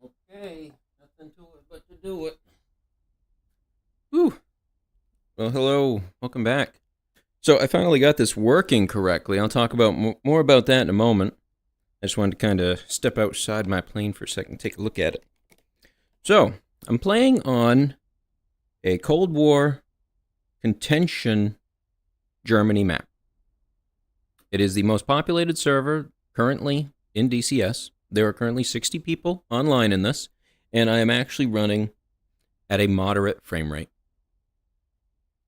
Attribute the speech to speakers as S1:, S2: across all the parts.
S1: Okay, nothing to it but to do it. Whew. Well, hello. Welcome back. So I finally got this working correctly. I'll talk about more about that in a moment. I just wanted to kind of step outside my plane for a second and take a look at it. So I'm playing on a Cold War Contention Germany map. It is the most populated server currently in DCS. There are currently 60 people online in this, and I am actually running at a moderate frame rate.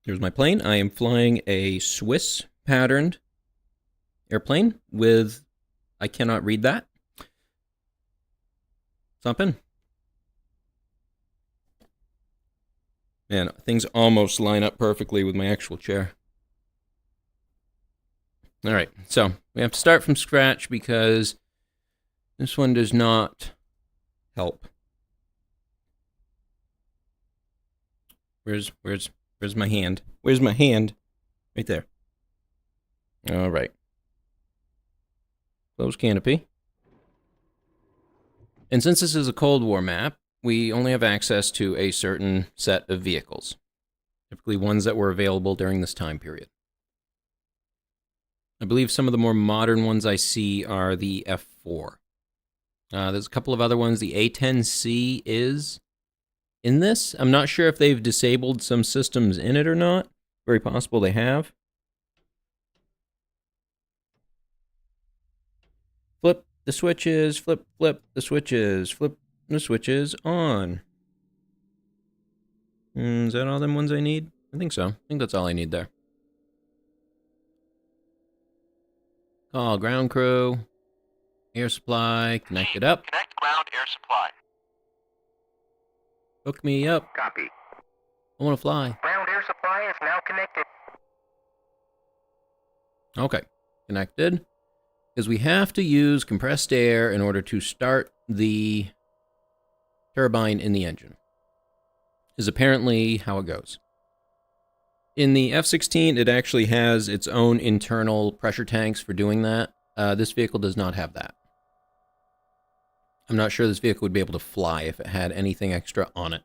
S1: Here's my plane. I am flying a Swiss patterned airplane with, I cannot read that, something. Man, things almost line up perfectly with my actual chair. All right, so we have to start from scratch because this one does not help. Where's my hand? Where's my hand? Right there. All right. Close canopy. And since this is a Cold War map, we only have access to a certain set of vehicles, typically ones that were available during this time period. I believe some of the more modern ones I see are the F4. There's a couple of other ones. The A10C is in this. I'm not sure if they've disabled some systems in it or not. Very possible they have. Flip the switches, flip the switches, flip the switches on. Is that all them ones I need? I think so. I think that's all I need there. Call ground crew. Air supply, connect it up.
S2: Connect ground air supply.
S1: Hook me up.
S2: Copy.
S1: I want to fly.
S2: Ground air supply is now connected.
S1: Okay, connected. Because we have to use compressed air in order to start the turbine in the engine. Is apparently how it goes. In the F-16, it actually has its own internal pressure tanks for doing that. This vehicle does not have that. I'm not sure this vehicle would be able to fly if it had anything extra on it.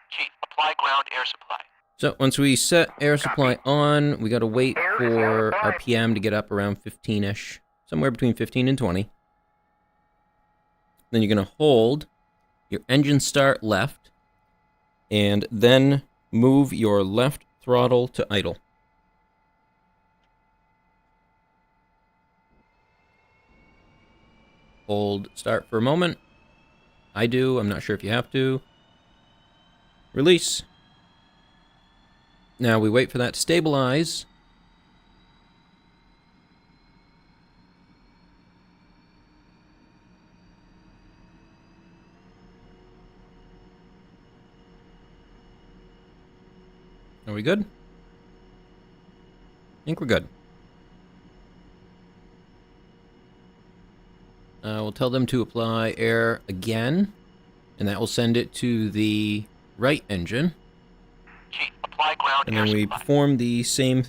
S2: Chief, apply ground air supply.
S1: So once we set air supply on, we got to wait for our PM to get up around 15-ish, somewhere between 15 and 20. Then you're going to hold your engine start left, and then move your left throttle to idle. Hold start for a moment. I do. I'm not sure if you have to. Release. Now we wait for that to stabilize. Are we good? I think we're good. We'll tell them to apply air again, and that will send it to the right engine.
S2: Chief, apply ground
S1: and
S2: air
S1: then we
S2: supply.
S1: perform the same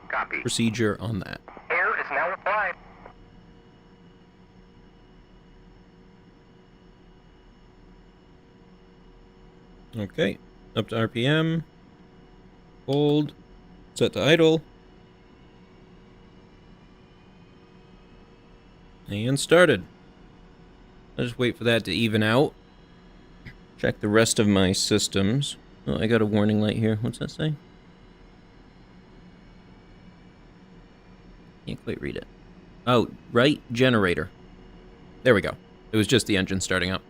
S2: Copy.
S1: procedure on that.
S2: Air is now applied.
S1: Okay, up to RPM. Hold. Set to idle. And started. I'll just wait for that to even out. Check the rest of my systems. Oh, I got a warning light here. What's that say? Can't quite read it. Oh, right generator. There we go. It was just the engine starting up.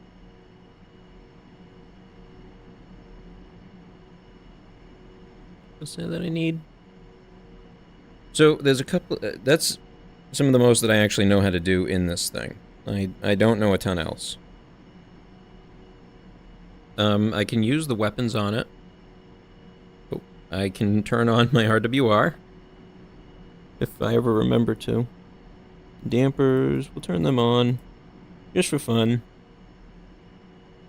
S1: What's that I need? So there's a couple. That's some of the most that I actually know how to do in this thing. I don't know a ton else. I can use the weapons on it. Oh, I can turn on my RWR. If I ever remember to. Dampers, we'll turn them on. Just for fun.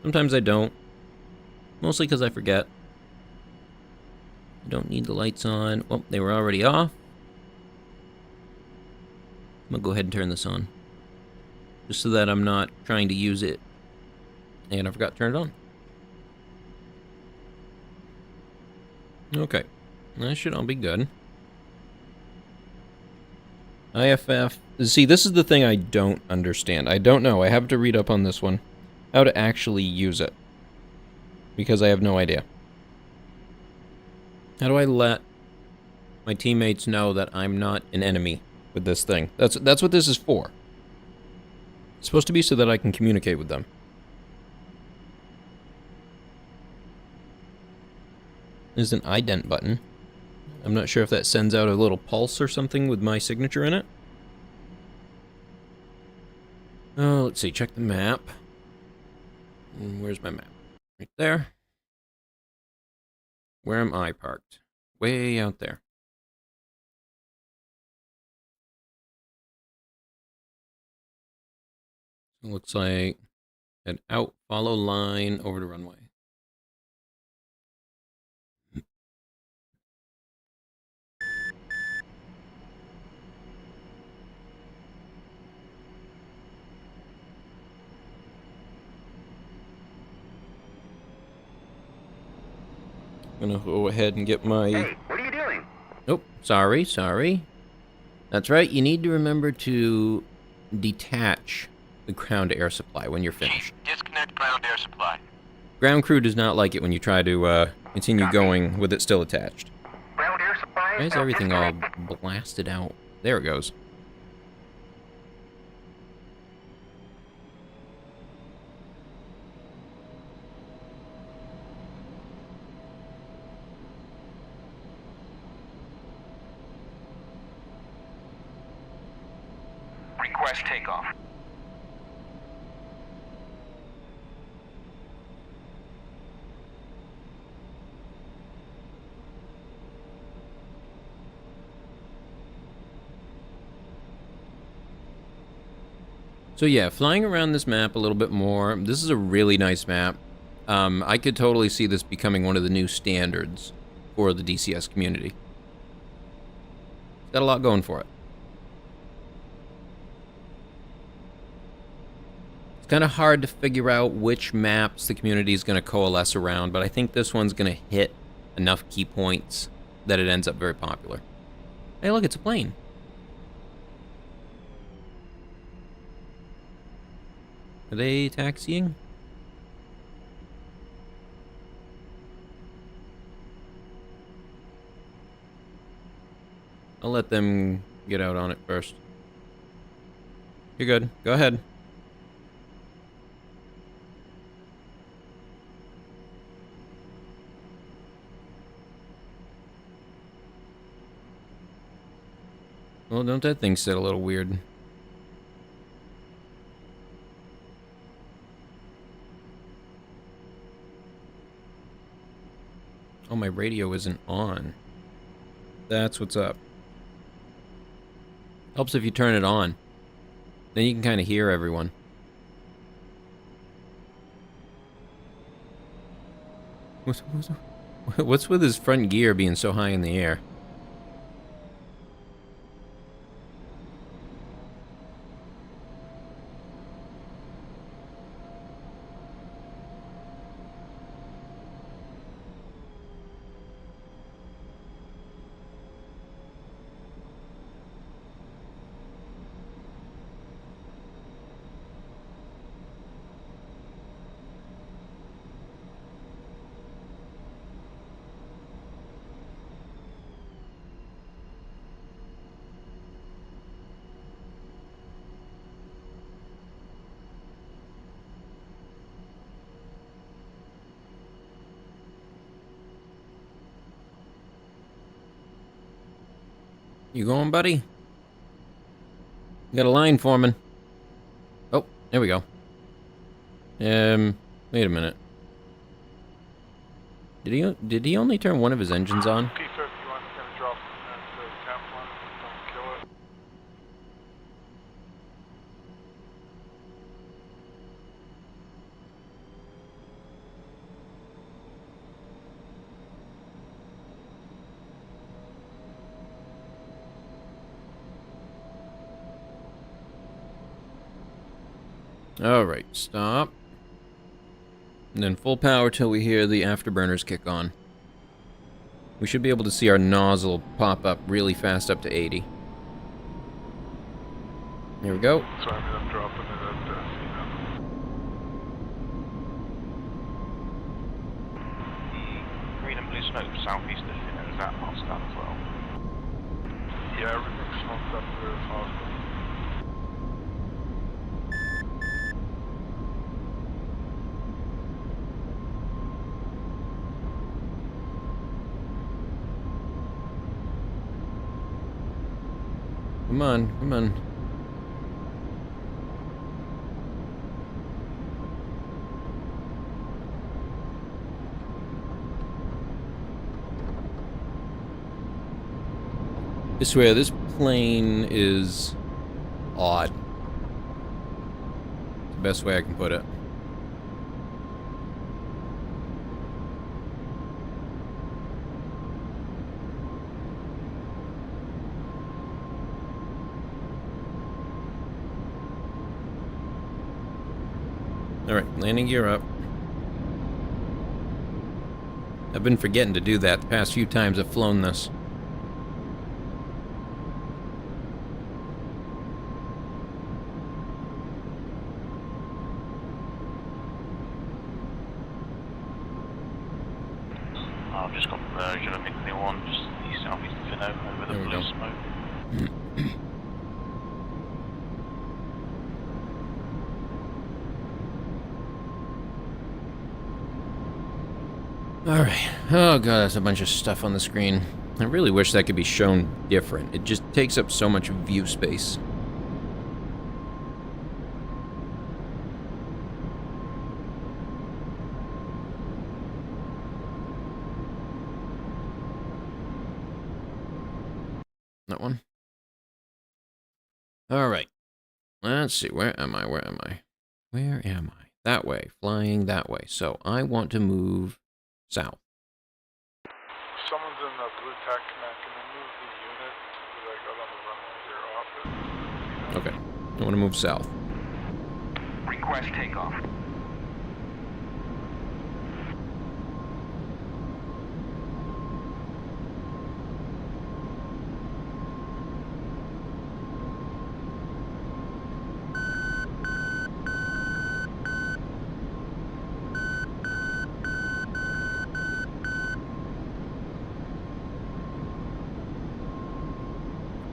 S1: Sometimes I don't. Mostly because I forget. I don't need the lights on. Oh, they were already off. I'm gonna go ahead and turn this on. just so that I'm not trying to use it. And I forgot to turn it on. Okay, that should all be good. IFF. See, this is the thing I don't understand. I don't know. I have to read up on this one. How to actually use it. Because I have no idea. How do I let my teammates know that I'm not an enemy with this thing? That's what this is for. It's supposed to be so that I can communicate with them. There's an ident button. I'm not sure if that sends out a little pulse or something with my signature in it. Oh, let's see, check the map. Where's my map? Right there. Where am I parked? Way out there. It looks like head out, follow line over to runway. Gonna go ahead and get my...
S2: Hey, what are you doing?
S1: Oh, sorry. That's right, you need to remember to detach the ground air supply when you're finished.
S2: Disconnect ground air supply.
S1: Ground crew does not like it when you try to continue going with it still attached.
S2: Ground air supply.
S1: Why is everything all blasted out? There it goes.
S2: Request takeoff.
S1: So yeah, flying around this map a little bit more. This is a really nice map. I could totally see this becoming one of the new standards for the DCS community. It's got a lot going for it. It's kind of hard to figure out which maps the community is going to coalesce around, but I think this one's going to hit enough key points that it ends up very popular. Hey, look, it's a plane. Are they taxiing? I'll let them get out on it first. You're good. Go ahead. Well, don't that thing sit a little weird? Oh, my radio isn't on. That's what's up. Helps if you turn it on. Then you can kind of hear everyone. What's with his front gear being so high in the air? You going, buddy? You got a line foreman. Oh, there we go. Wait a minute. Did he only turn one of his engines on?
S3: P-51 is going to drop the tap one. Don't kill it.
S1: Alright, stop. And then full power till we hear the afterburners kick on. We should be able to see our nozzle pop up really fast up to 80. Here we go.
S3: So I'm dropping it at
S2: The green and blue smoke southeast of Finland, is that hostile as well?
S3: yeah, everything's smoked up there as hospital.
S1: Come on, come on. I swear, this plane is odd. It's the best way I can put it. Alright, landing gear up. I've been forgetting to do that the past few times I've flown this.
S2: I've just got the version of MiG-21 just east southeast of Finland over the
S1: There we
S2: blue
S1: go.
S2: smoke.
S1: Alright. Oh god, that's a bunch of stuff on the screen. I really wish that could be shown different. It just takes up so much view space. That one. Alright. Let's see, where am I? Where am I? Where am I? That way, flying that way. So I want to move south.
S3: Someone's in the blue tack command. Can they move the unit that I got on the runway here off it?
S1: Okay. I want to move south.
S2: Request takeoff.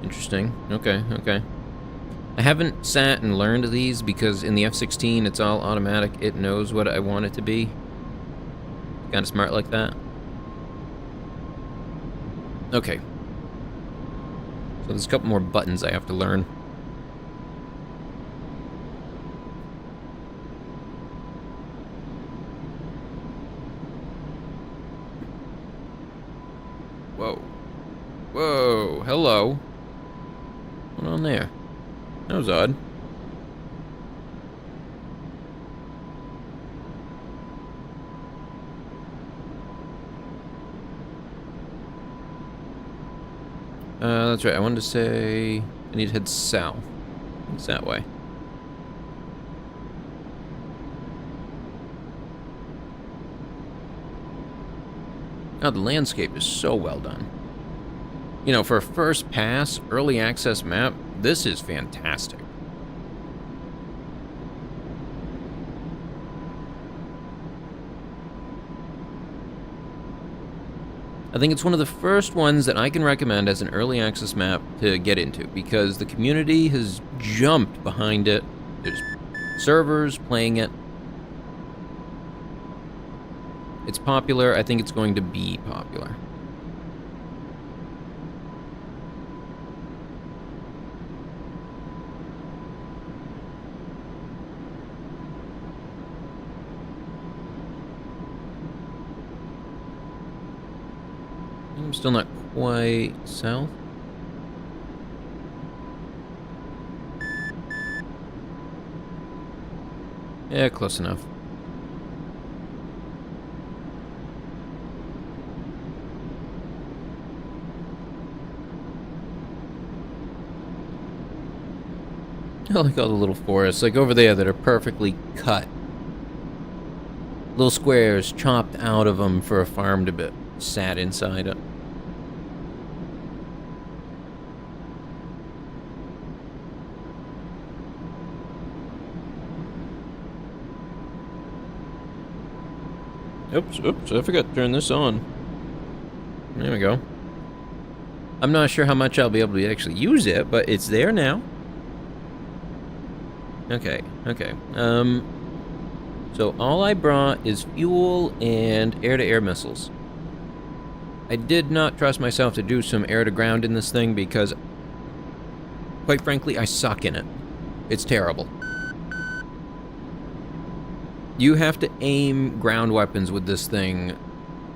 S1: Interesting. Okay, okay. I haven't sat and learned these because in the F-16 it's all automatic. It knows what I want it to be. Kind of smart like that. Okay. So there's a couple more buttons I have to learn. Whoa. Whoa. Hello. What's going on there? That was odd. That's right. I wanted to say I need to head south. It's that way. God, the landscape is so well done. You know, for a first pass, early access map, this is fantastic. I think it's one of the first ones that I can recommend as an early access map to get into because the community has jumped behind it. There's servers playing it. It's popular. I think it's going to be popular. I'm still not quite south. Yeah, close enough. I like all the little forests, like over there, that are perfectly cut. Little squares chopped out of them for a farm to be sat inside it. Oops, I forgot to turn this on. There we go. I'm not sure how much I'll be able to actually use it, but it's there now. Okay. So all I brought is fuel and air-to-air missiles. I did not trust myself to do some air-to-ground in this thing because, quite frankly, I suck in it. It's terrible. You have to aim ground weapons with this thing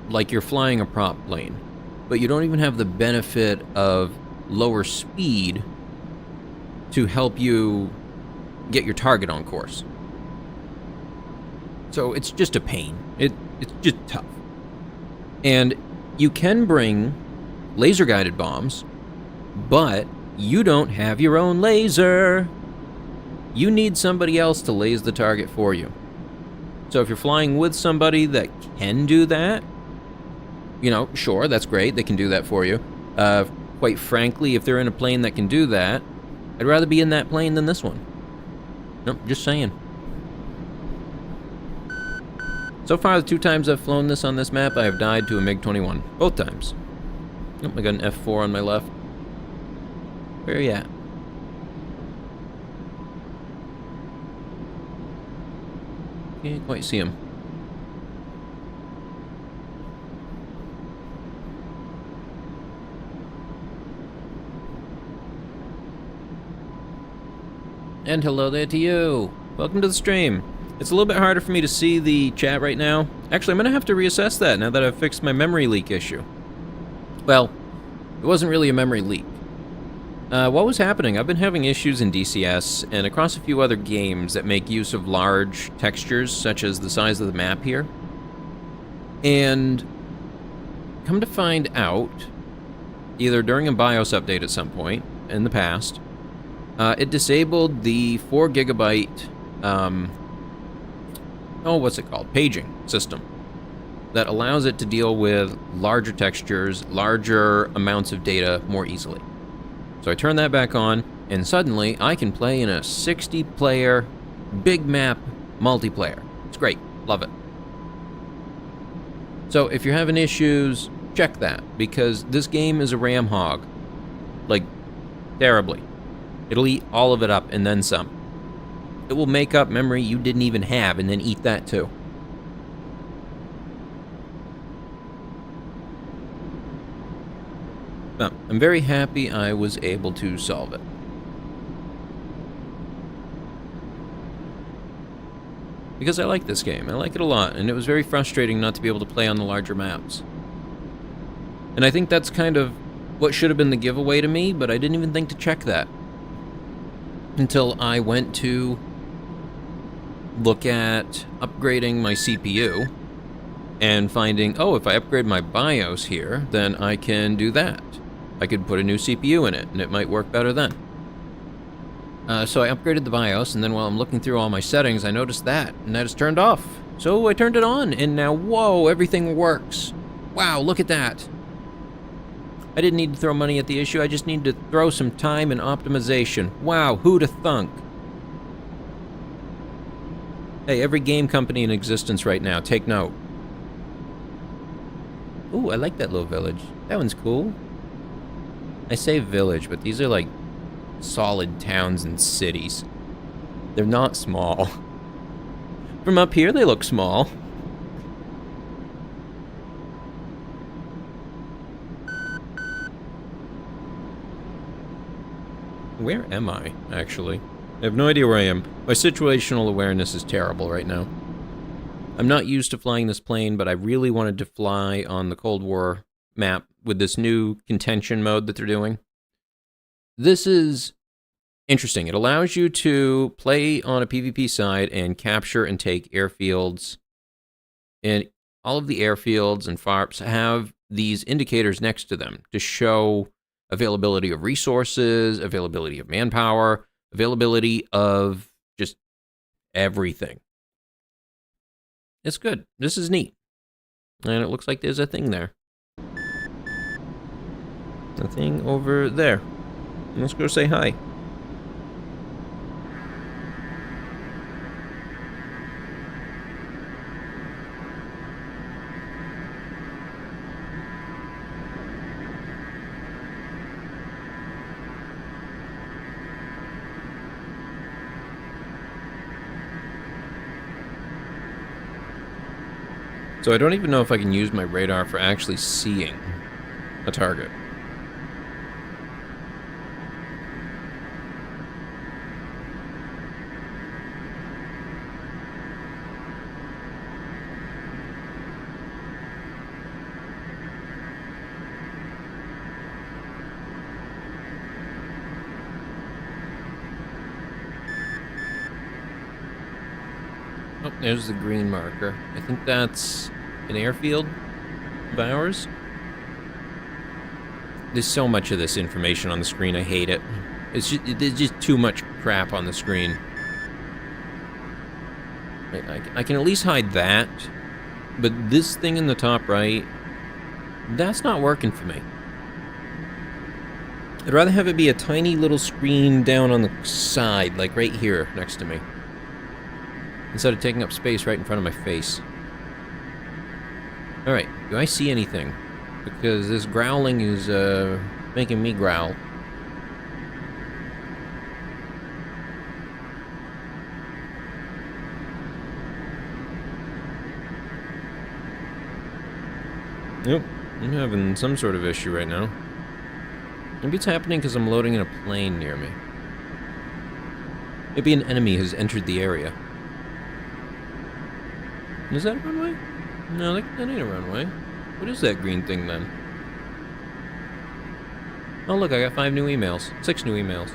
S1: like you're flying a prop plane, but you don't even have the benefit of lower speed to help you get your target on course. So it's just a pain. It's just tough. And you can bring laser-guided bombs, but you don't have your own laser. You need somebody else to laze the target for you. So if you're flying with somebody that can do that, you know, sure, that's great. They can do that for you. Quite frankly, if they're in a plane that can do that, I'd rather be in that plane than this one. Nope, just saying. So far, the 2 times I've flown this on this map, I have died to a MiG-21. Both times. Oh, I got an F4 on my left. Where are you at? Can't quite see him. And hello there to you. Welcome to the stream. It's a little bit harder for me to see the chat right now. Actually, I'm going to have to reassess that now that I've fixed my memory leak issue. Well, it wasn't really a memory leak. What was happening? I've been having issues in DCS and across a few other games that make use of large textures, such as the size of the map here. And come to find out, either during a BIOS update at some point in the past, it disabled the 4 gigabyte, what's it called? Paging system that allows it to deal with larger textures, larger amounts of data more easily. So I turn that back on, and suddenly I can play in a 60-player, big map multiplayer. It's great. Love it. So if you're having issues, check that, because this game is a RAM hog. Like, terribly. It'll eat all of it up and then some. It will make up memory you didn't even have and then eat that too. But I'm very happy I was able to solve it. Because I like this game. I like it a lot, and it was very frustrating not to be able to play on the larger maps. And I think that's kind of what should have been the giveaway to me, but I didn't even think to check that until I went to look at upgrading my CPU and finding, oh, if I upgrade my BIOS here, then I can do that. I could put a new CPU in it, and it might work better then. So I upgraded the BIOS, and then while I'm looking through all my settings, I noticed that, and that is turned off. So I turned it on, and now, whoa, everything works. Wow, look at that. I didn't need to throw money at the issue, I just needed to throw some time and optimization. Wow, who'd have thunk? Hey, every game company in existence right now, take note. Ooh, I like that little village. That one's cool. I say village, but these are like solid towns and cities. They're not small. From up here, they look small. Where am I, actually? I have no idea where I am. My situational awareness is terrible right now. I'm not used to flying this plane, but I really wanted to fly on the Cold War map with this new contention mode that they're doing. This is interesting. It allows you to play on a PvP side and capture and take airfields. And all of the airfields and FARPs have these indicators next to them to show availability of resources, availability of manpower, availability of just everything. It's good. This is neat. And it looks like there's a thing there. A thing over there. Let's go say hi. So I don't even know if I can use my radar for actually seeing a target. Oh, there's the green marker. I think that's an airfield of ours. There's so much of this information on the screen, I hate it. There's just too much crap on the screen. I can at least hide that, but this thing in the top right, that's not working for me. I'd rather have it be a tiny little screen down on the side, like right here next to me, instead of taking up space right in front of my face. Alright, do I see anything? Because this growling is making me growl. Nope, I'm having some sort of issue right now. Maybe it's happening because I'm loading in a plane near me. Maybe an enemy has entered the area. Is that a runway? No, that ain't a runway. What is that green thing then? Oh look, I got 5 new emails. 6 new emails.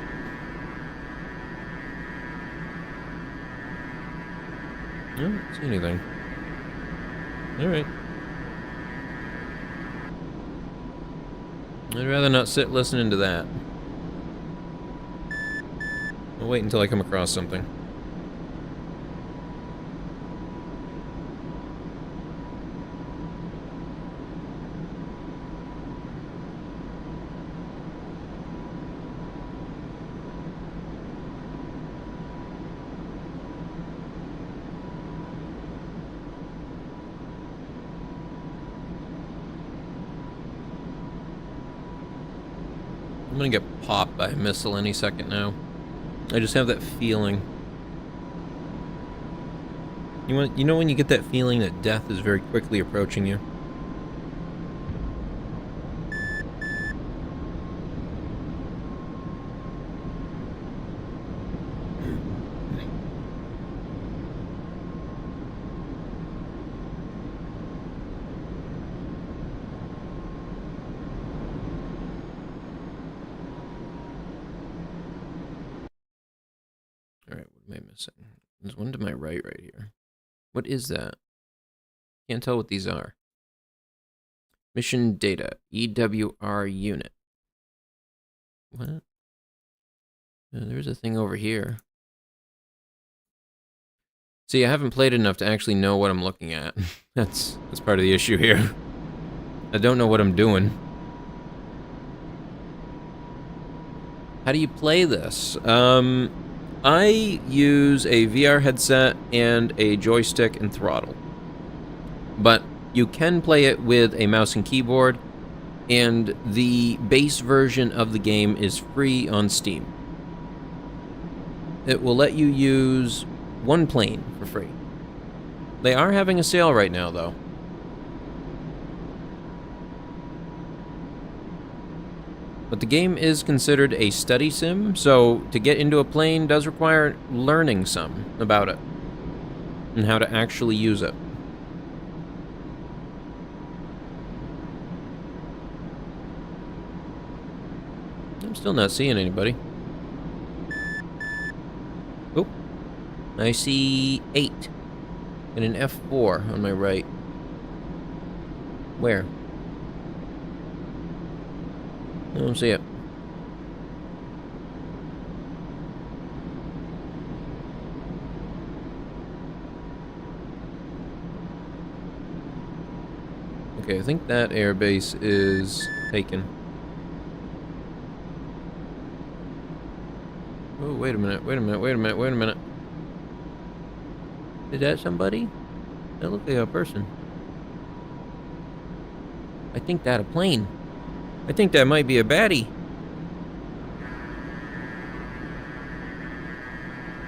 S1: I don't see anything. Alright. I'd rather not sit listening to that. I'll wait until I come across something. I'm gonna get popped by a missile any second now. I just have that feeling. You know when you get that feeling that death is very quickly approaching you? Alright, what am I missing? There's one to my right here. What is that? Can't tell what these are. Mission data, EWR unit. What? There's a thing over here. See, I haven't played enough to actually know what I'm looking at. That's part of the issue here. I don't know what I'm doing. How do you play this? I use a VR headset and a joystick and throttle. But you can play it with a mouse and keyboard, and the base version of the game is free on Steam. It will let you use one plane for free. They are having a sale right now, though. But the game is considered a study sim, so to get into a plane does require learning some about it and how to actually use it. I'm still not seeing anybody. Oh, I see 8 and an F4 on my right. Where? I don't see it. Okay, I think that airbase is taken. Oh, wait a minute, wait a minute, wait a minute, wait a minute. Is that somebody? That looks like a person. I think that a plane. I think that might be a baddie.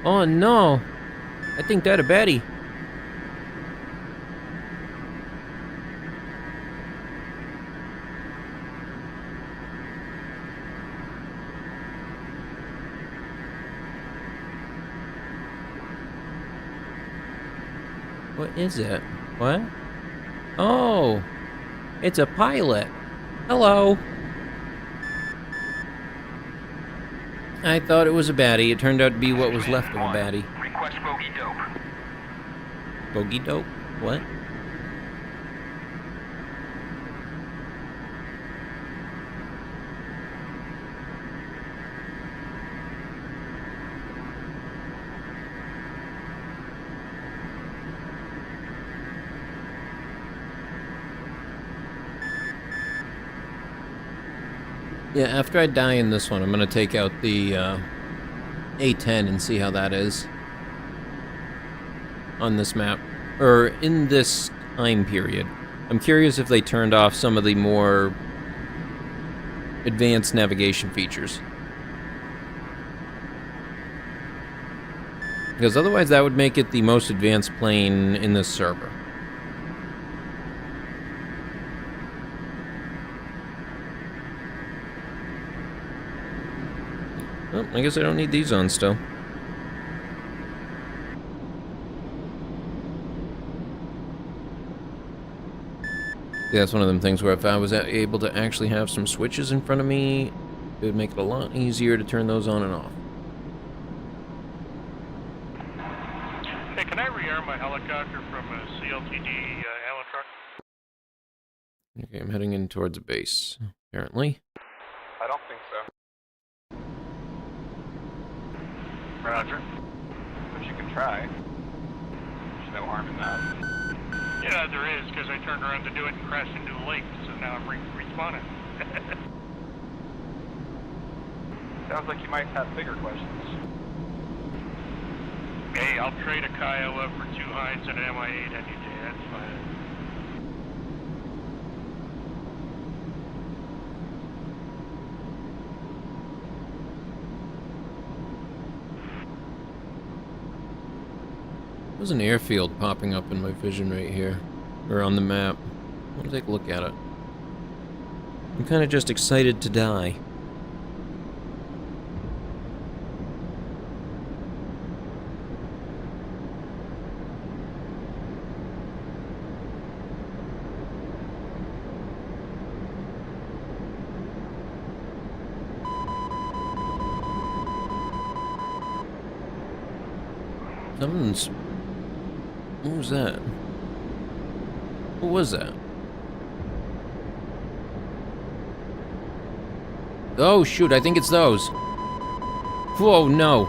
S1: Oh no! I think that a baddie. What is it? What? Oh! It's a pilot! Hello! I thought it was a baddie. It turned out to be what was left of a baddie.
S2: Request bogey dope.
S1: Bogey dope? What? Yeah, after I die in this one, I'm gonna take out the A10 and see how that is on this map, or in this time period. I'm curious if they turned off some of the more advanced navigation features. Because otherwise that would make it the most advanced plane in this server. Well, I guess I don't need these on still. Yeah, that's one of them things where if I was able to actually have some switches in front of me, it would make it a lot easier to turn those on and off.
S3: Hey, can I rearm my helicopter from a CLTD ammo truck?
S1: Okay, I'm heading in towards a base, apparently.
S2: I don't think so.
S3: Roger.
S2: But you can try. There's no harm in that.
S3: Yeah, there is, because I turned around to do it and crashed into a lake, so now I'm respawning.
S2: Sounds like you might have bigger questions.
S3: Hey, I'll trade a Kiowa for 2 Hinds and an MI8 any day, that's fine.
S1: There's an airfield popping up in my vision right here, or on the map. I'll take a look at it. I'm kind of just excited to die. Someone's... What was that? What was that? Oh shoot, I think it's those. Whoa, no.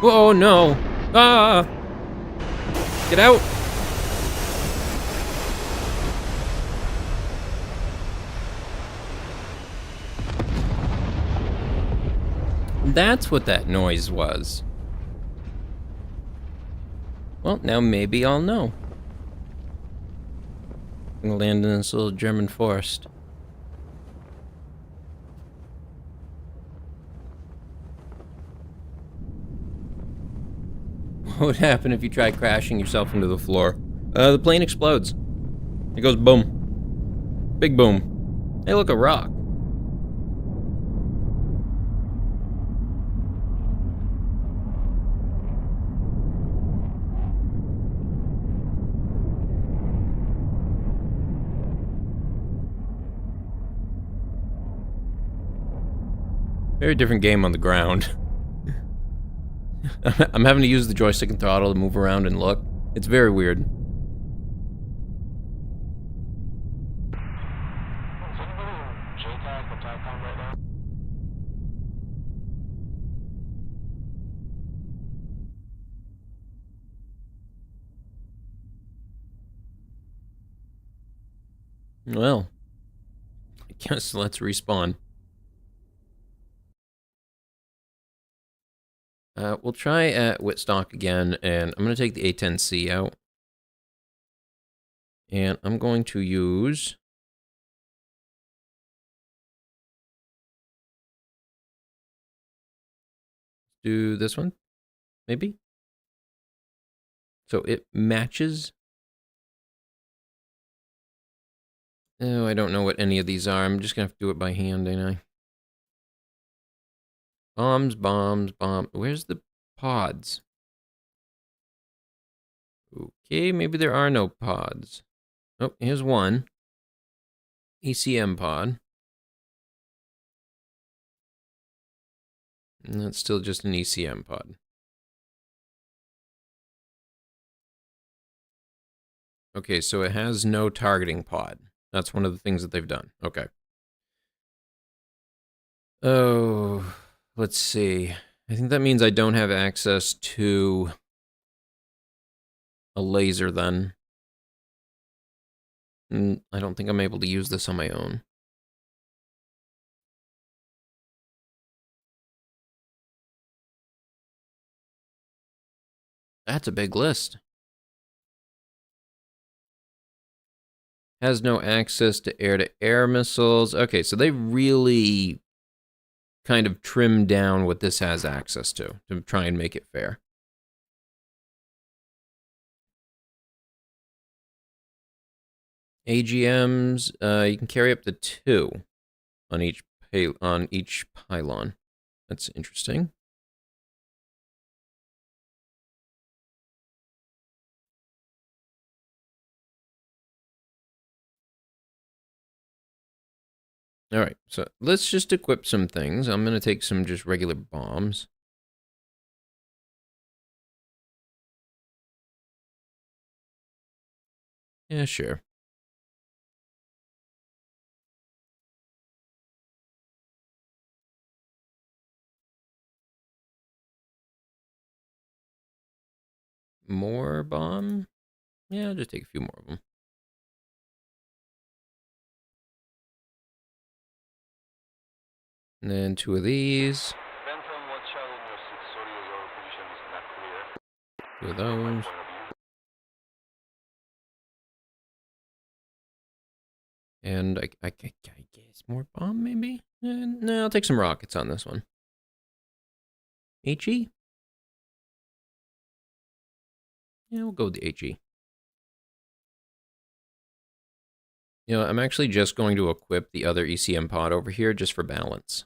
S1: Whoa, no. Ah! Get out! That's what that noise was. Well, now maybe I'll know. I'm gonna land in this little German forest. What would happen if you try crashing yourself into the floor? The plane explodes. It goes boom. Big boom. Hey, look, a rock. Very different game on the ground. I'm having to use the joystick and throttle to move around and look. It's very weird. Well, I guess let's respawn. We'll try at Whitstock again, and I'm going to take the A10C out. And I'm going to use... do this one, maybe? So it matches. Oh, I don't know what any of these are. I'm just going to have to do it by hand, ain't I? Bombs, bombs, bomb. Where's the pods? Okay, maybe there are no pods. Oh, here's one. ECM pod. And that's still just an ECM pod. Okay, so it has no targeting pod. That's one of the things that they've done. Okay. Oh, let's see. I think that means I don't have access to a laser then. I don't think I'm able to use this on my own. That's a big list. Has no access to air-to-air missiles. Okay, so they really kind of trimmed down what this has access to try and make it fair. AGMs, you can carry up to 2 on each pylon. That's interesting. All right, so let's just equip some things. I'm going to take some just regular bombs. Yeah, sure. More bomb? Yeah, I'll just take a few more of them. And then 2 of these. 2 of those. And I guess more bomb, maybe? No, I'll take some rockets on this one. HE? Yeah, we'll go with the HE. You know, I'm actually just going to equip the other ECM pod over here just for balance.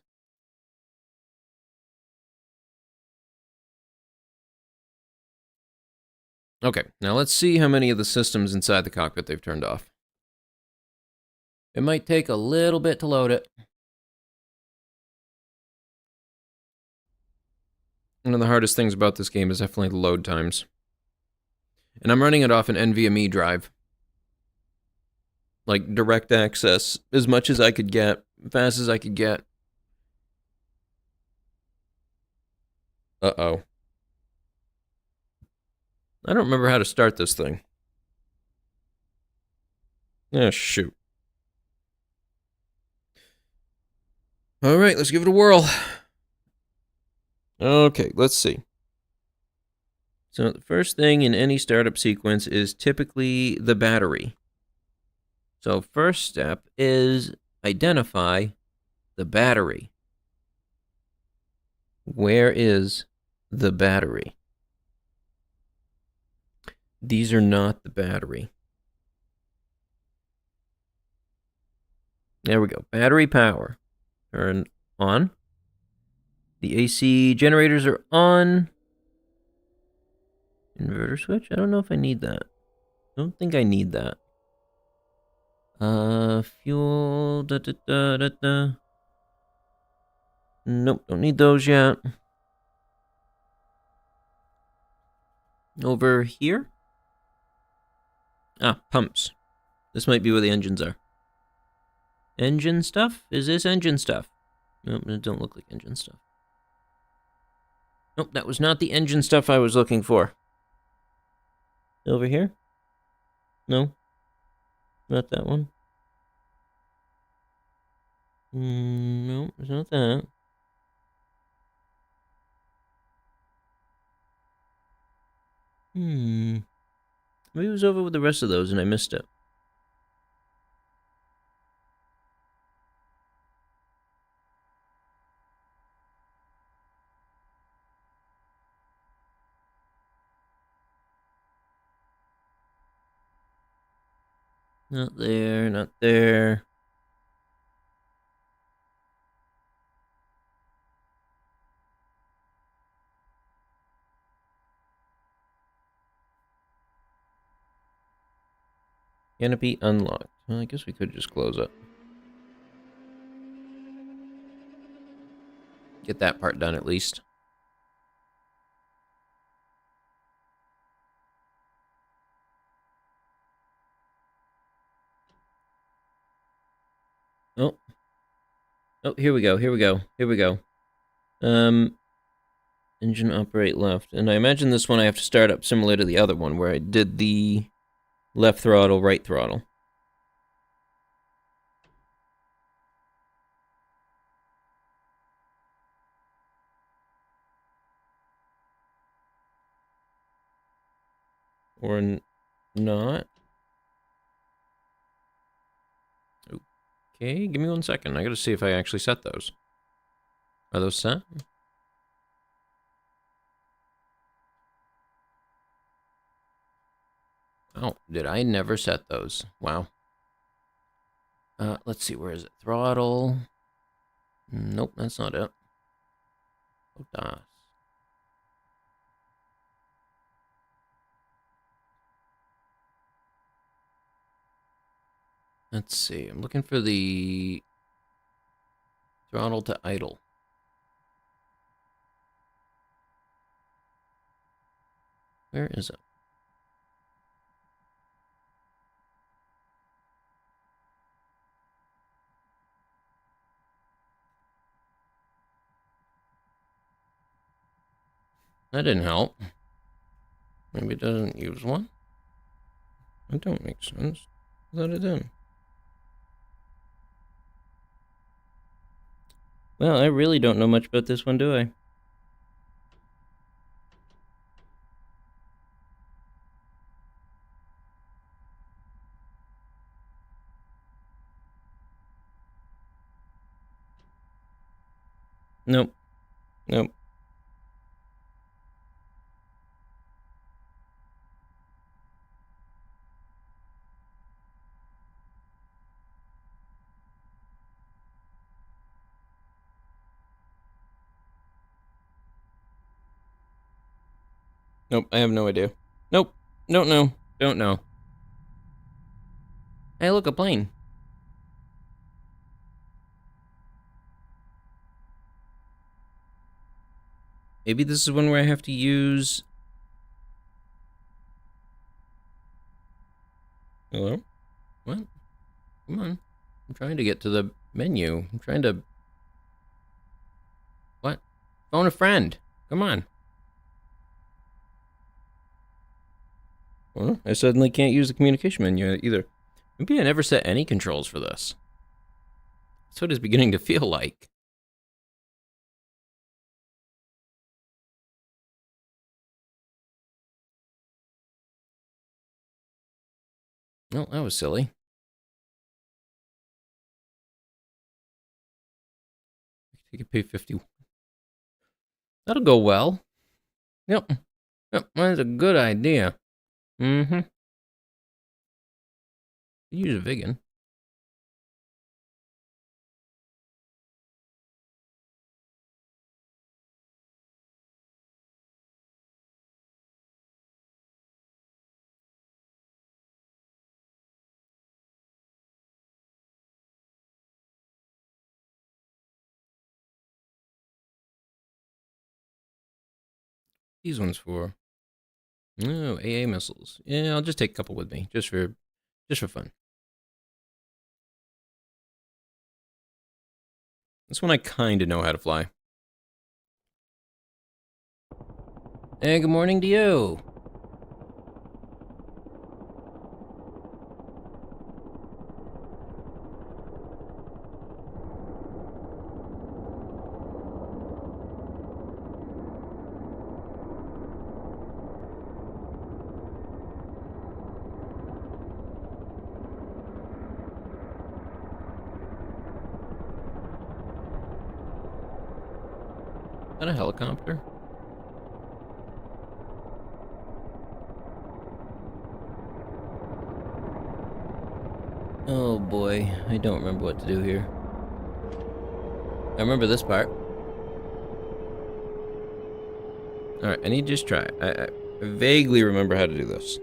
S1: Okay, now let's see how many of the systems inside the cockpit they've turned off. It might take a little bit to load it. One of the hardest things about this game is definitely the load times. And I'm running it off an NVMe drive. Like, direct access, as much as I could get, fast as I could get. Uh-oh. I don't remember how to start this thing. Oh, shoot. All right, let's give it a whirl. Okay, let's see. So the first thing in any startup sequence is typically the battery. So first step is identify the battery. Where is the battery? These are not the battery. There we go. Battery power. Turn on. The AC generators are on. Inverter switch? I don't know if I need that. I don't think I need that. Fuel. Nope, don't need those yet. Over here? Ah, pumps. This might be where the engines are. Engine stuff? Is this engine stuff? Nope, it don't look like engine stuff. Nope, that was not the engine stuff I was looking for. Over here? No. Not that one. No, it's not that. Maybe it was over with the rest of those and I missed it. Not there, not there. Canopy unlocked. Well, I guess we could just close it. Get that part done at least. Oh. Oh, here we go, here we go, here we go. Engine operate left. And I imagine this one I have to start up similar to the other one where I did the left throttle, right throttle. Or not. Okay, give me 1 second. I gotta see if I actually set those. Are those set? Oh, did I never set those? Wow. Let's see, where is it? Throttle. Nope, that's not it. Oh, das. Let's see, I'm looking for the throttle to idle. Where is it? That didn't help. Maybe it doesn't use one? That don't make sense. I thought it did. Well, I really don't know much about this one, do I? Nope. Nope. Nope, I have no idea. Nope. Don't know. Don't know. Hey, look, a plane. Maybe this is one where I have to use... Hello? What? Come on. I'm trying to get to the menu. I'm trying to... What? Phone a friend. Come on. Well, I suddenly can't use the communication menu either. Maybe I never set any controls for this. That's what it's beginning to feel like. Well, that was silly. Take a P50. That'll go well. Yep. Yep, that's a good idea. Mm-hmm. Use a vegan. These ones for... Oh, AA missiles. Yeah, I'll just take a couple with me, just for fun. This one I kind of know how to fly. Hey, good morning to you. that a helicopter? Oh boy, I don't remember what to do here. I remember this part. Alright, I need to just try it. I vaguely remember how to do this.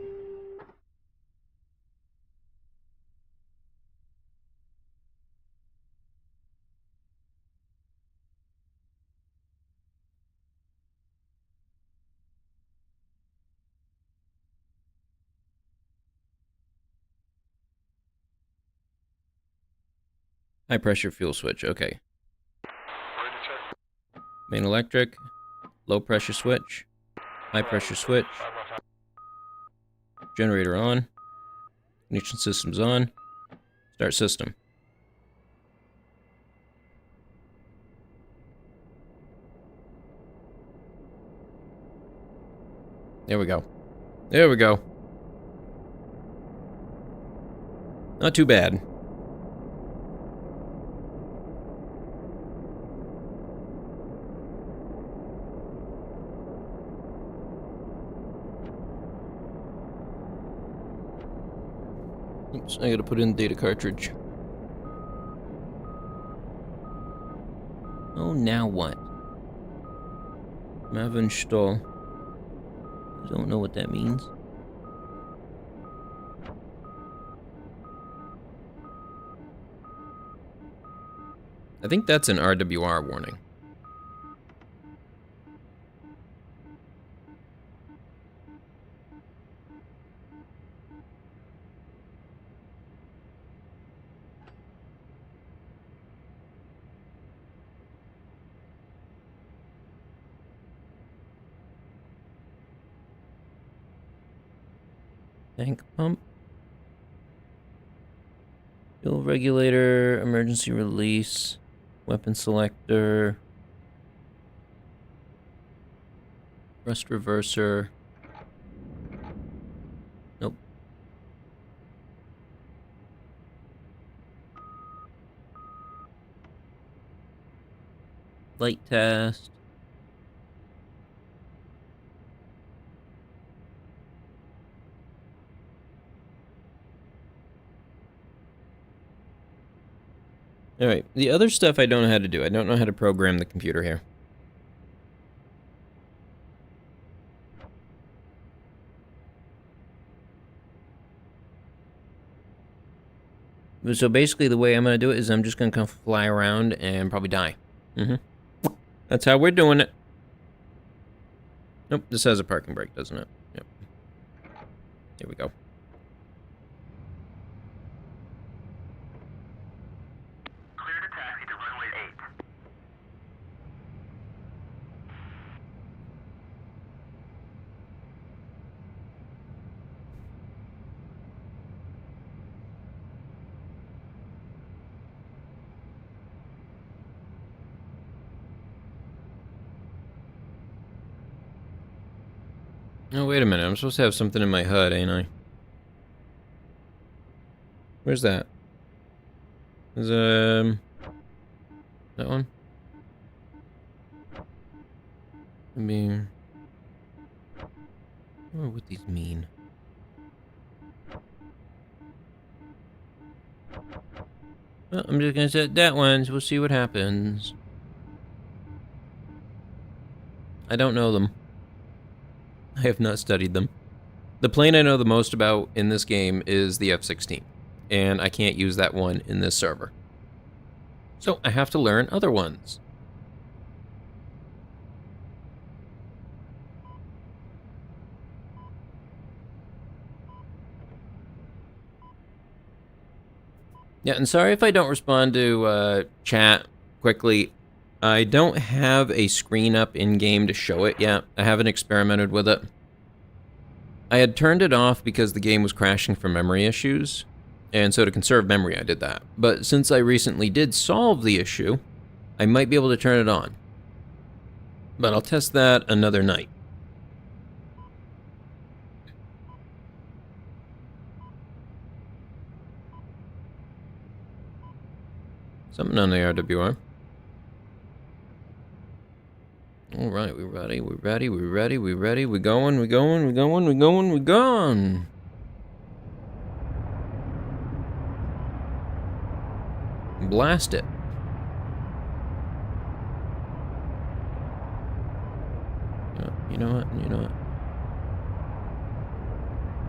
S1: High pressure fuel switch, okay.
S3: Ready to check.
S1: Main electric, low pressure switch, high pressure switch, generator on, ignition system's on, start system. There we go. There we go. Not too bad. Oops, I gotta put in the data cartridge. Oh, now what? Mav install. Don't know what that means. I think that's an RWR warning. Tank pump. Fuel regulator, emergency release, weapon selector, thrust reverser. Nope. Light test. Alright, the other stuff I don't know how to do. I don't know how to program the computer here. So basically the way I'm going to do it is I'm just going to come fly around and probably die. That's how we're doing it. Nope, this has a parking brake, doesn't it? Yep. Here we go.
S2: Clear to taxi to runway 8.
S1: Oh, wait a minute. I'm supposed to have something in my HUD, ain't I? Where's that? Is, that one? I mean... I don't know what these mean. Well, I'm just gonna set that one, so we'll see what happens. I don't know them. I have not studied them. The plane I know the most about in this game is the F-16, and I can't use that one in this server. So I have to learn other ones. Yeah, and sorry if I don't respond to chat quickly. I don't have a screen up in-game to show it yet. I haven't experimented with it. I had turned it off because the game was crashing for memory issues, and so to conserve memory I did that. But since I recently did solve the issue, I might be able to turn it on. But I'll test that another night. Something on the RWR. All right, we ready? We ready? We ready? We ready? We going? We going? We going? We going? We gone. Blast it. You know what? You know what?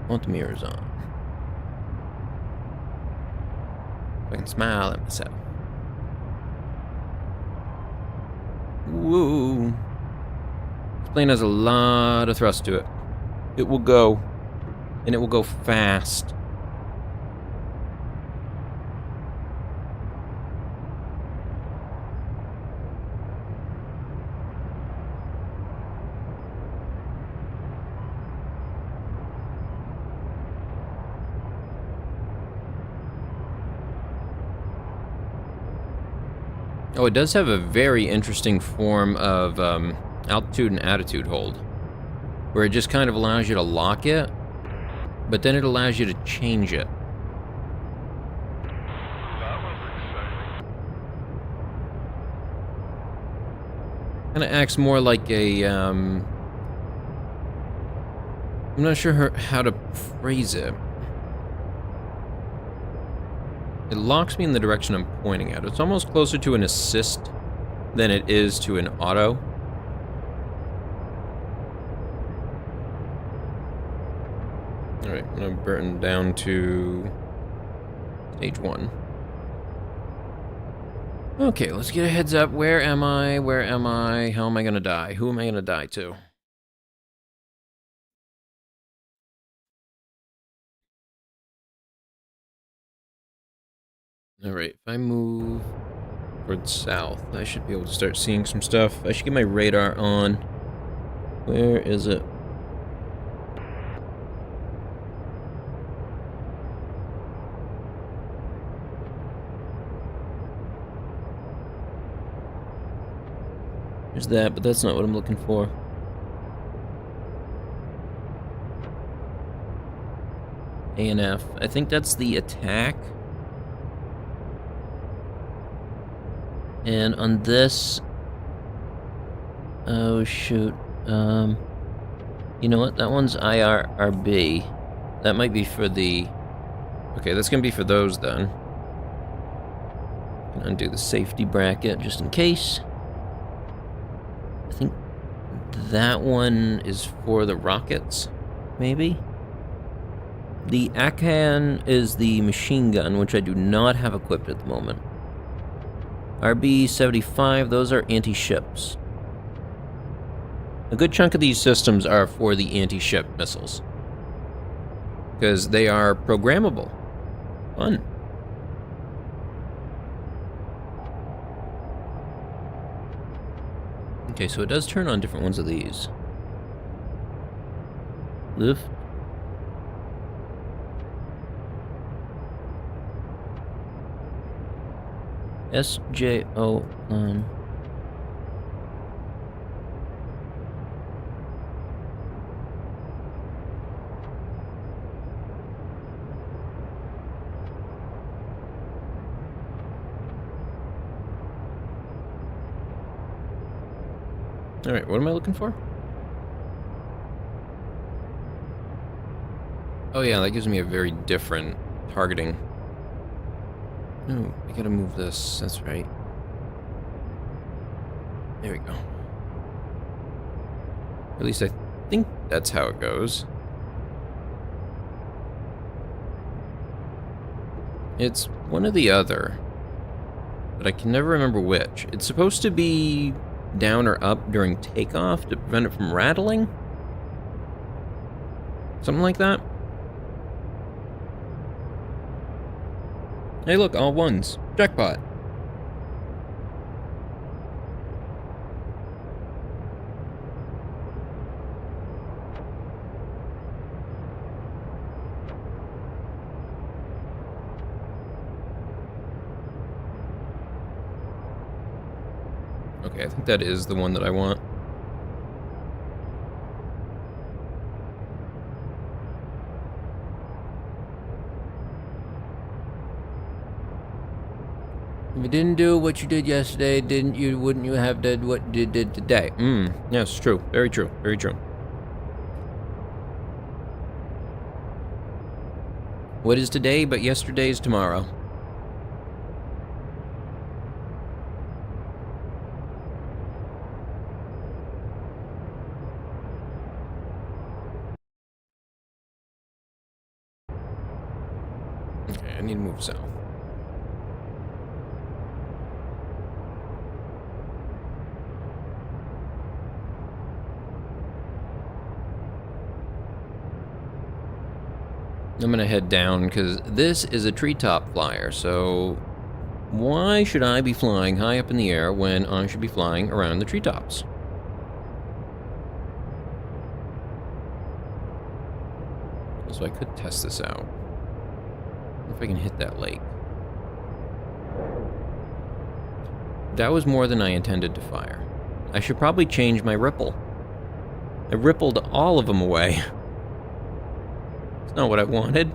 S1: I want the mirrors on. So I can smile at myself. Woo. This plane has a lot of thrust to it. It will go. And it will go fast. Oh, it does have a very interesting form of altitude and attitude hold, where it just kind of allows you to lock it, but then it allows you to change it.
S3: That was exciting.
S1: Kind of acts more like a, I'm not sure how to phrase it. It locks me in the direction I'm pointing at. It's almost closer to an assist than it is to an auto. Alright, I'm gonna burn down to stage 1. Okay, let's get a heads up. Where am I? Where am I? How am I gonna die? Who am I gonna die to? Alright, if I move towards south, I should be able to start seeing some stuff. I should get my radar on. Where is it? There's that, but that's not what I'm looking for. A and F. I think that's the attack. And on this... Oh, shoot. You know what? That one's IRB. That might be for the... Okay, that's gonna be for those then. Undo the safety bracket just in case. I think that one is for the rockets, maybe? The Akan is the machine gun, which I do not have equipped at the moment. RB-75, those are anti-ships. A good chunk of these systems are for the anti-ship missiles, because they are programmable. Fun. Okay, so it does turn on different ones of these. Lift. SJO plan. Alright, what am I looking for? Oh yeah, that gives me a very different targeting. No, I gotta move this, that's right. There we go. At least I think that's how it goes. It's one or the other, but I can never remember which. It's supposed to be down or up during takeoff to prevent it from rattling? Something like that? Hey look, all ones. Jackpot. Okay, I think that is the one that I want. If you didn't do what you did yesterday, wouldn't you have done what you did today? Yes, true. Very true. Very true. What is today but yesterday's tomorrow? Okay, I need to move south. I'm gonna head down because this is a treetop flyer, so why should I be flying high up in the air when I should be flying around the treetops? So I could test this out. If I can hit that lake. That was more than I intended to fire. I should probably change my ripple. I rippled all of them away. It's not what I wanted.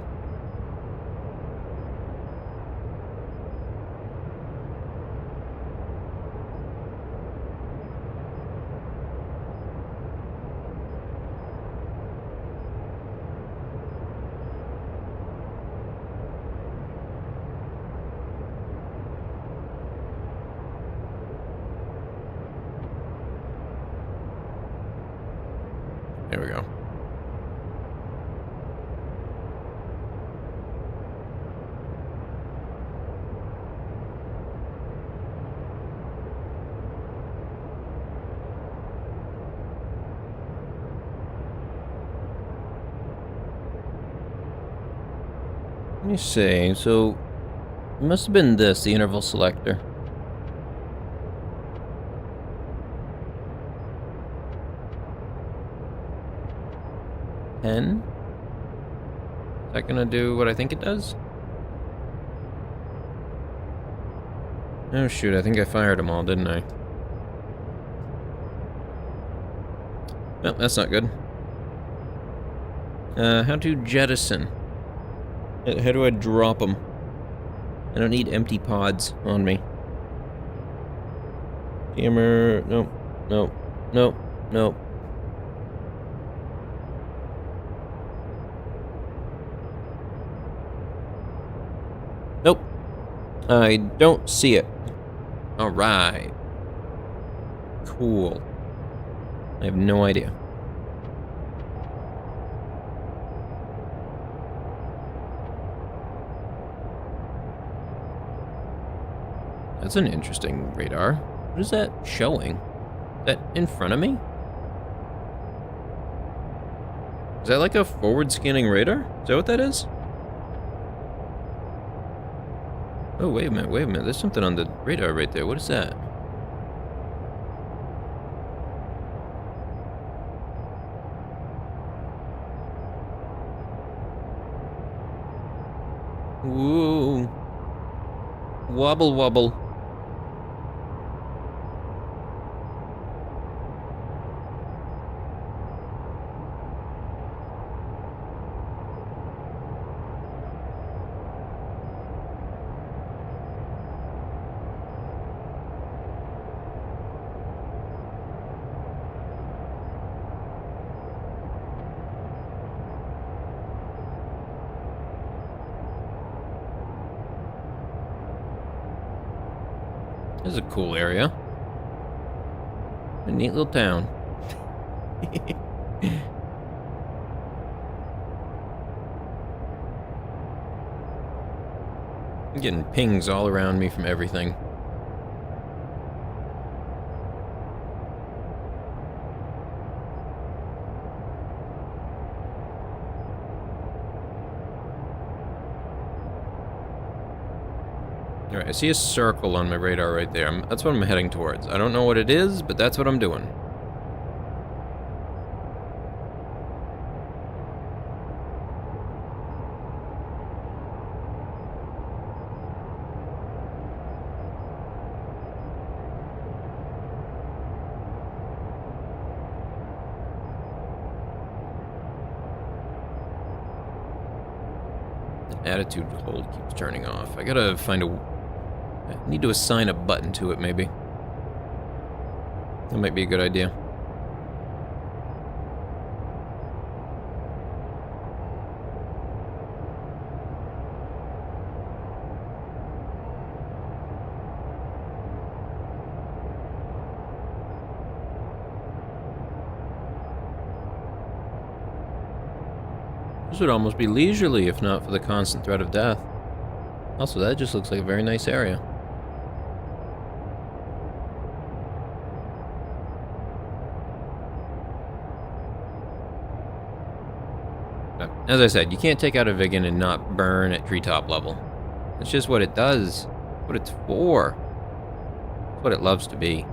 S1: There we go. Let me see, so it must have been this, the interval selector. Is that gonna do what I think it does? Oh shoot, I think I fired them all, didn't I? No, that's not good. How to jettison? How do I drop them? I don't need empty pods on me. Jammer, nope, nope, nope, nope. Nope. I don't see it. Alright. Cool. I have no idea. That's an interesting radar. What is that showing? Is that in front of me? Is that like a forward scanning radar? Is that what that is? Oh, wait a minute, wait a minute. There's something on the radar right there. What is that? Whoa. Wobble, wobble. This is a cool area. A neat little town. I'm getting pings all around me from everything. Alright, I see a circle on my radar right there. That's what I'm heading towards. I don't know what it is, but that's what I'm doing. The attitude hold keeps turning off. I gotta find a I need to assign a button to it, maybe. That might be a good idea. This would almost be leisurely if not for the constant threat of death. Also, that just looks like a very nice area. But, as I said, you can't take out a Vigan and not burn at treetop level. It's just what it does. What it's for. It's what it loves to be.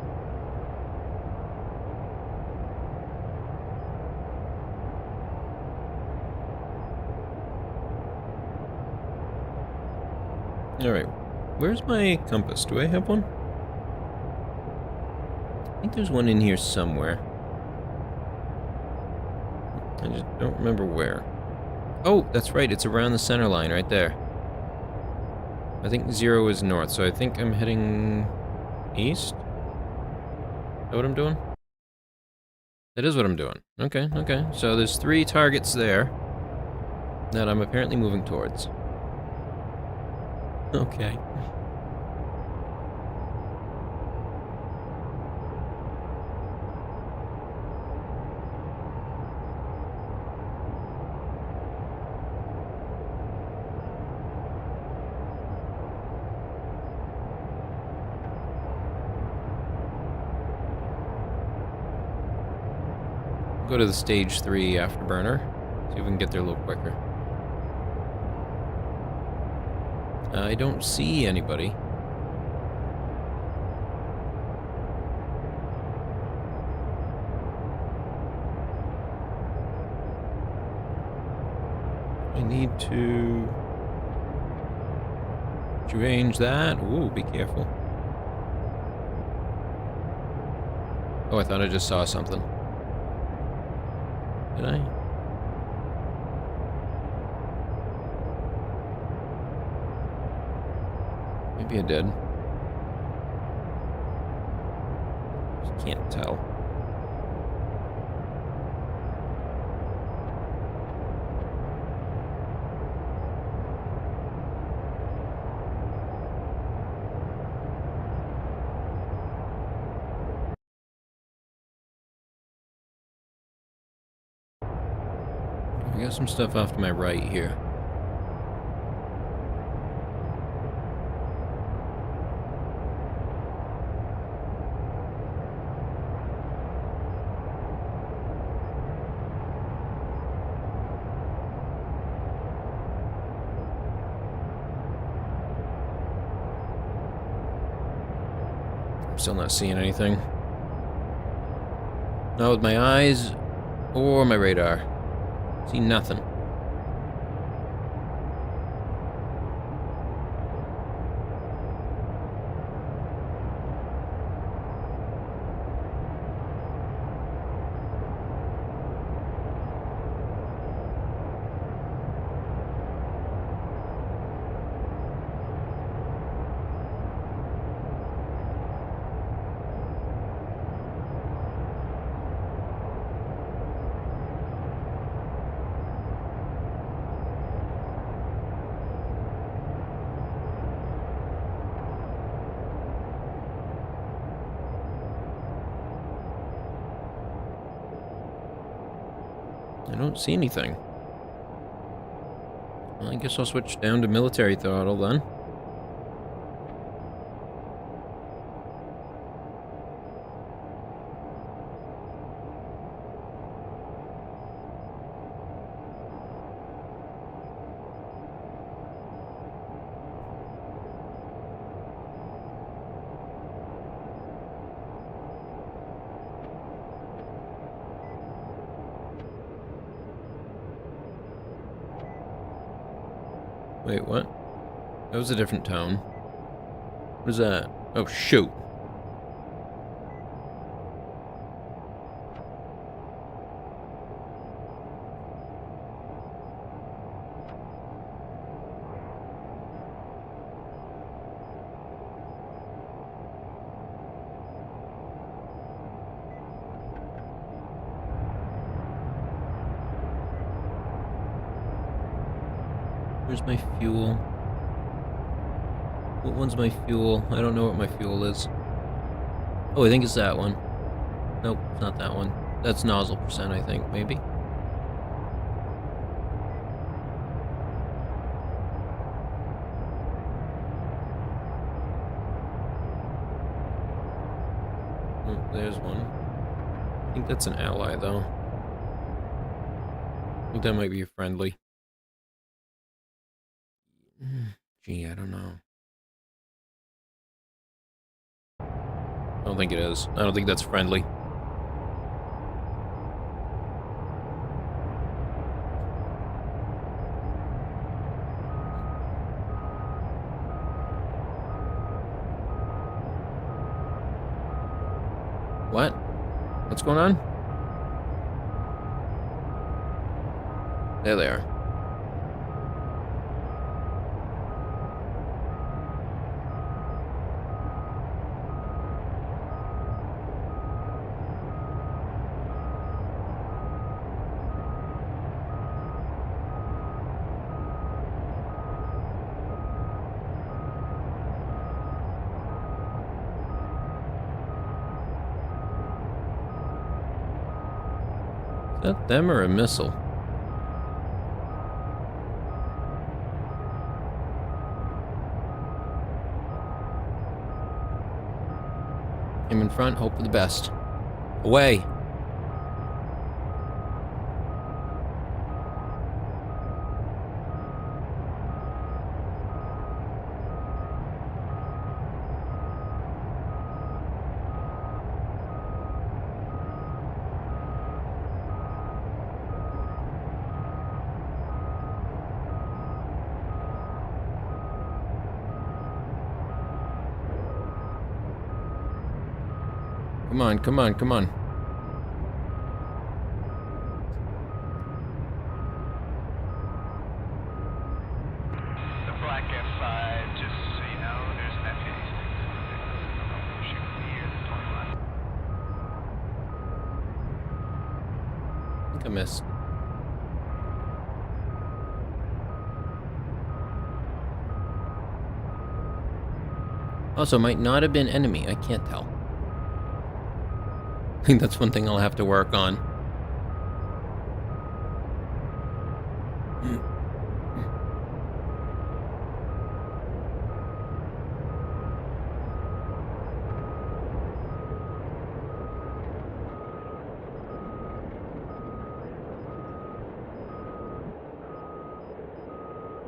S1: Alright, where's my compass? Do I have one? I think there's one in here somewhere. I just don't remember where. Oh, that's right, it's around the center line right there. I think 0 is north, so I think I'm heading east? Is that what I'm doing? That is what I'm doing. Okay, okay. So there's 3 targets there that I'm apparently moving towards. Okay. Go to the stage 3 afterburner. See if we can get there a little quicker. I don't see anybody. I need to change that. Ooh, be careful. Oh, I thought I just saw something. Did I? Maybe I did. Just can't tell. I got some stuff off to my right here. I'm still not seeing anything. Not with my eyes or my radar. See nothing. I don't see anything. Well, I guess I'll switch down to military throttle then. Wait, what? That was a different tone. What is that? Oh, shoot. Where's my fuel? What one's my fuel? I don't know what my fuel is. Oh, I think it's that one. Nope, it's not that one. That's nozzle percent, I think, maybe. Oh, there's one. I think that's an ally, though. I think that might be a friendly. Gee, I don't know. I don't think it is. I don't think that's friendly. What? What's going on? There they are. Is that them or a missile? Aim in front, hope for the best. Away! Come on, come on, come on.
S4: The black F5, just so you know, there's an F-86. Shooting the 21.
S1: I think I missed. Also, might not have been enemy. I can't tell. I think that's one thing I'll have to work on.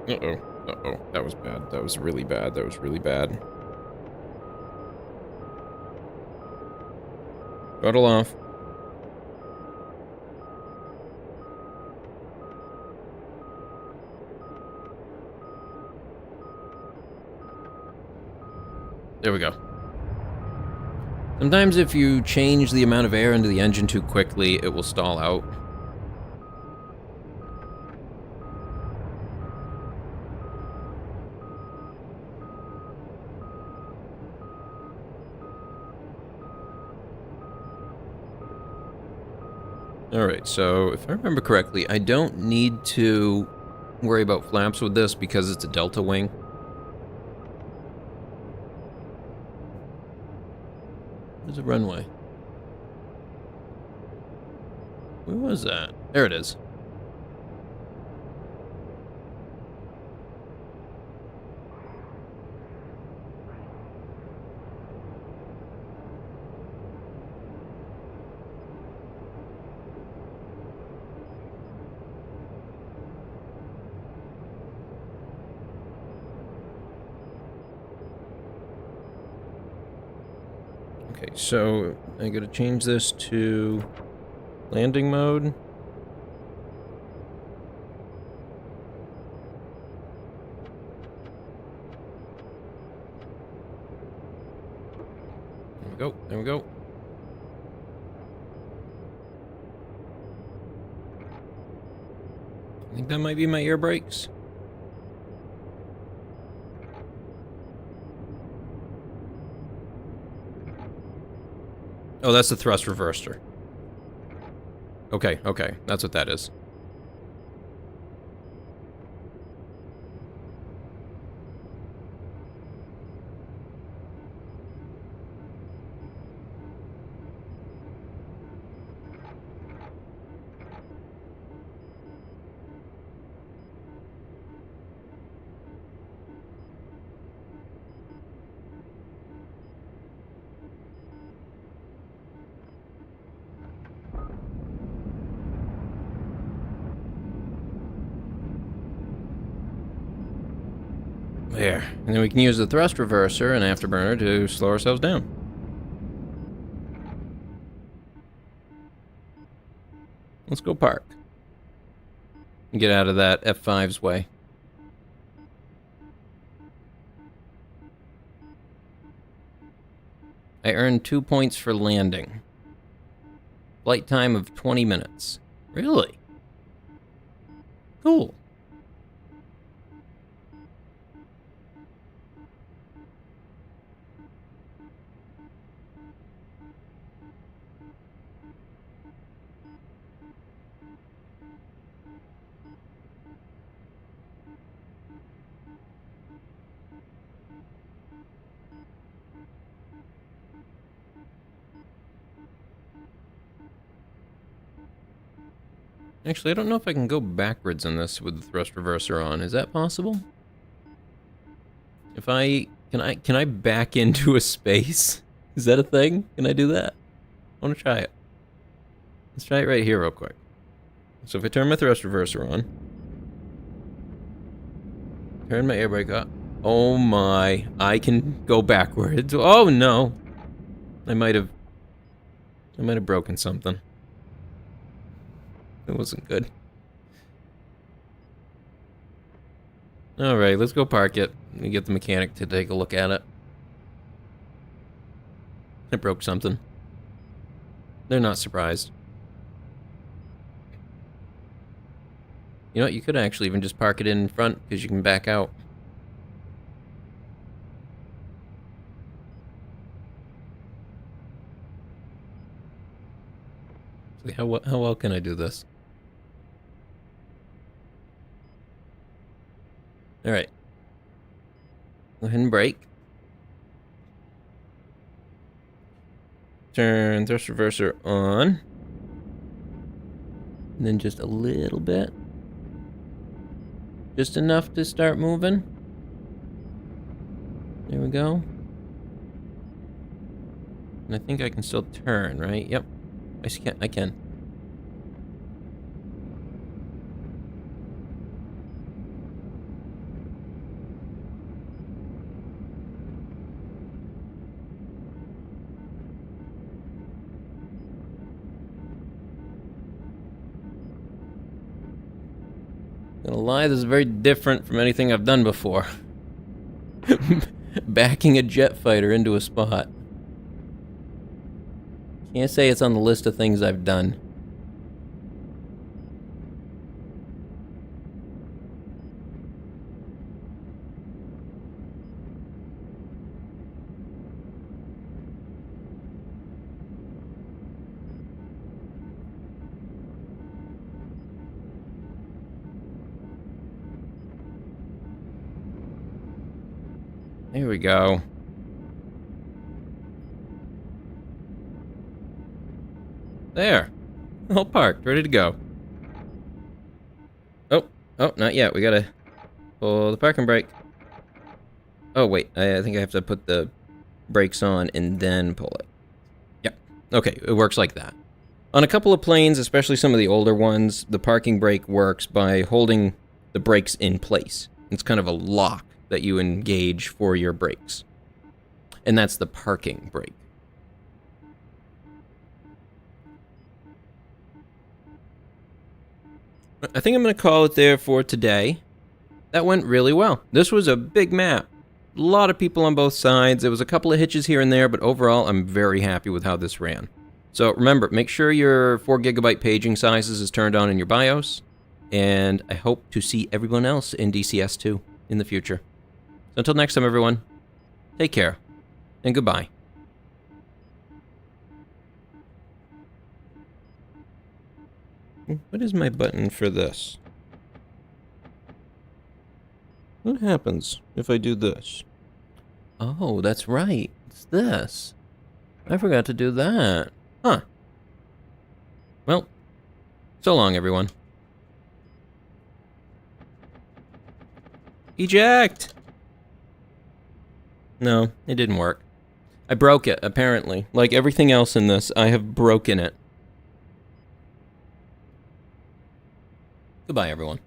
S1: Uh-oh. Uh-oh. That was bad. That was really bad. That was really bad. Throttle off. There we go. Sometimes if you change the amount of air into the engine too quickly, it will stall out. Alright, so if I remember correctly, I don't need to worry about flaps with this because it's a delta wing. There's a runway. Where was that? There it is. Okay, so I gotta change this to landing mode. There we go, there we go. I think that might be my air brakes. Oh, that's the thrust reverser. Okay, okay, that's what that is. There. And then we can use the thrust reverser and afterburner to slow ourselves down. Let's go park. And get out of that F5's way. I earned 2 points for landing. Flight time of 20 minutes. Really? Cool. Actually, I don't know if I can go backwards in this with the thrust reverser on. Is that possible? If I... Can I back into a space? Is that a thing? Can I do that? I want to try it. Let's try it right here real quick. So if I turn my thrust reverser on... Turn my air brake up. Oh my... I can go backwards. Oh no! I might have broken something. It wasn't good. Alright, let's go park it and get the mechanic to take a look at it. I broke something. They're not surprised. You know what, you could actually even just park it in front because you can back out. See, how well can I do this? Alright. Go ahead and brake. Turn thrust reverser on. And then just a little bit. Just enough to start moving. There we go. And I think I can still turn, right? Yep. I can. Gonna lie, this is very different from anything I've done before. Backing a jet fighter into a spot. Can't say it's on the list of things I've done. Here we go. There. All parked, ready to go. Oh, not yet. We gotta pull the parking brake. Oh, wait. I think I have to put the brakes on and then pull it. Yep. Okay, it works like that. On a couple of planes, especially some of the older ones, the parking brake works by holding the brakes in place. It's kind of a lock that you engage for your brakes. And that's the parking brake. I think I'm going to call it there for today. That went really well. This was a big map. A lot of people on both sides. There was a couple of hitches here and there, but overall, I'm very happy with how this ran. So remember, make sure your 4GB paging sizes is turned on in your BIOS. And I hope to see everyone else in DCS 2 in the future. So until next time, everyone, take care and goodbye. What is my button for this? What happens if I do this? Oh, that's right. It's this. I forgot to do that. Huh. Well, so long, everyone. Eject! No, it didn't work. I broke it, apparently. Like everything else in this, I have broken it. Goodbye, everyone.